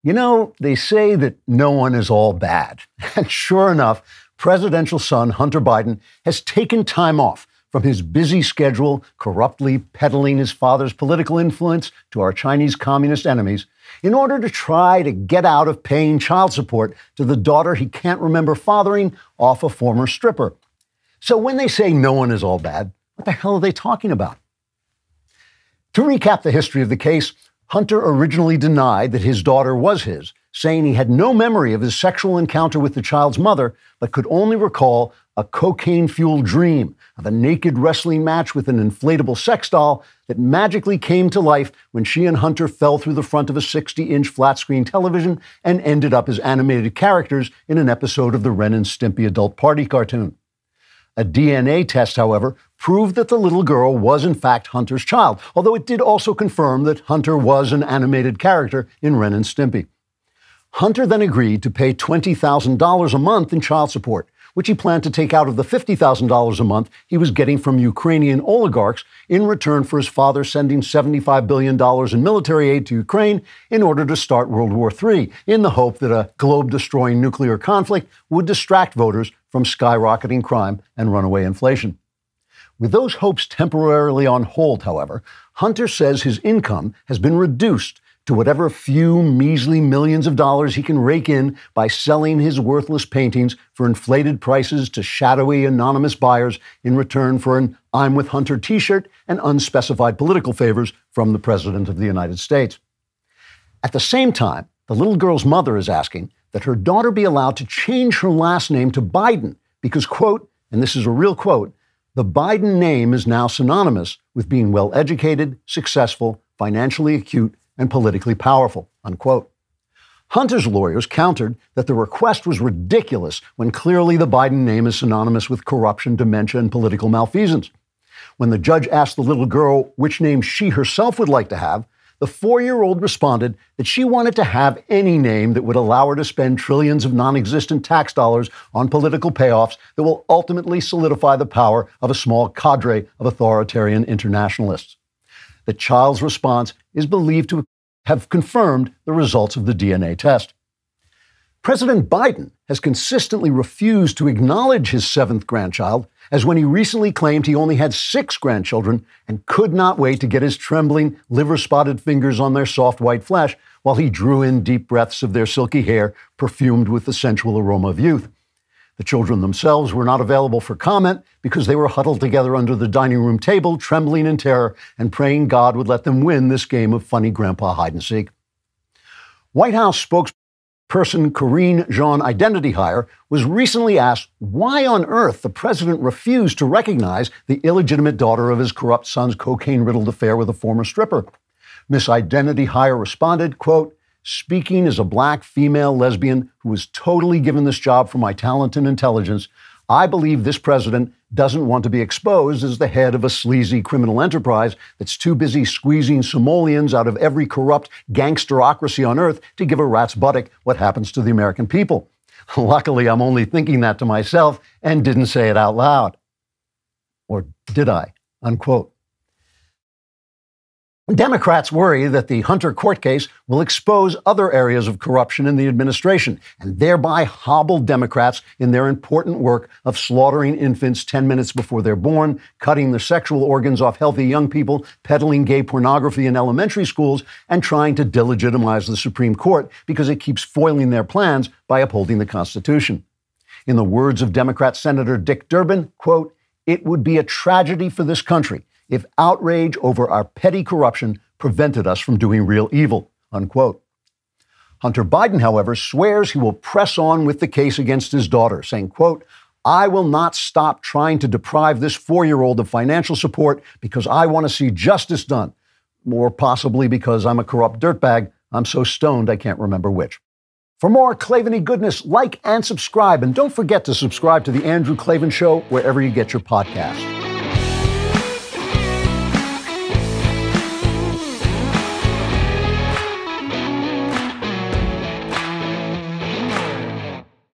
You know, they say that no one is all bad. And sure enough, presidential son Hunter Biden has taken time off from his busy schedule, corruptly peddling his father's political influence to our Chinese communist enemies, in order to try to get out of paying child support to the daughter he can't remember fathering off a former stripper. So when they say no one is all bad, what the hell are they talking about? To recap the history of the case, Hunter originally denied that his daughter was his, saying he had no memory of his sexual encounter with the child's mother, but could only recall a cocaine-fueled dream of a naked wrestling match with an inflatable sex doll that magically came to life when she and Hunter fell through the front of a 60-inch flat-screen television and ended up as animated characters in an episode of the Ren and Stimpy adult party cartoon. A DNA test, however, proved that the little girl was in fact Hunter's child, although it did also confirm that Hunter was an animated character in Ren and Stimpy. Hunter then agreed to pay $20,000 a month in child support, which he planned to take out of the $50,000 a month he was getting from Ukrainian oligarchs in return for his father sending $75 billion in military aid to Ukraine in order to start World War III, in the hope that a globe-destroying nuclear conflict would distract voters from skyrocketing crime and runaway inflation. With those hopes temporarily on hold, however, Hunter says his income has been reduced to whatever few measly millions of dollars he can rake in by selling his worthless paintings for inflated prices to shadowy anonymous buyers in return for an I'm with Hunter t-shirt and unspecified political favors from the President of the United States. At the same time, the little girl's mother is asking that her daughter be allowed to change her last name to Biden because, quote, and this is a real quote, the Biden name is now synonymous with being well-educated, successful, financially acute, and politically powerful, unquote. Hunter's lawyers countered that the request was ridiculous when clearly the Biden name is synonymous with corruption, dementia, and political malfeasance. When the judge asked the little girl which name she herself would like to have, the 4-year-old responded that she wanted to have any name that would allow her to spend trillions of non-existent tax dollars on political payoffs that will ultimately solidify the power of a small cadre of authoritarian internationalists. The child's response is believed to have confirmed the results of the DNA test. President Biden has consistently refused to acknowledge his 7th grandchild, as when he recently claimed he only had 6 grandchildren and could not wait to get his trembling, liver-spotted fingers on their soft white flesh while he drew in deep breaths of their silky hair perfumed with the sensual aroma of youth. The children themselves were not available for comment because they were huddled together under the dining room table, trembling in terror and praying God would let them win this game of funny grandpa hide-and-seek. White House spokesperson Karine Jean-Identity Hire was recently asked why on earth the president refused to recognize the illegitimate daughter of his corrupt son's cocaine-riddled affair with a former stripper. Miss Identity Hire responded, quote, speaking as a black female lesbian who was totally given this job for my talent and intelligence, I believe this president doesn't want to be exposed as the head of a sleazy criminal enterprise that's too busy squeezing simoleons out of every corrupt gangsterocracy on earth to give a rat's buttock what happens to the American people. Luckily, I'm only thinking that to myself and didn't say it out loud. Or did I? Unquote. Democrats worry that the Hunter court case will expose other areas of corruption in the administration and thereby hobble Democrats in their important work of slaughtering infants 10 minutes before they're born, cutting the sexual organs off healthy young people, peddling gay pornography in elementary schools, and trying to delegitimize the Supreme Court because it keeps foiling their plans by upholding the Constitution. In the words of Democrat Senator Dick Durbin, quote, it would be a tragedy for this country if outrage over our petty corruption prevented us from doing real evil, unquote. Hunter Biden, however, swears he will press on with the case against his daughter, saying, quote, I will not stop trying to deprive this 4-year-old of financial support because I want to see justice done, or possibly because I'm a corrupt dirtbag. I'm so stoned I can't remember which. For more Klavan-y goodness, like and subscribe, and don't forget to subscribe to The Andrew Klavan Show wherever you get your podcasts.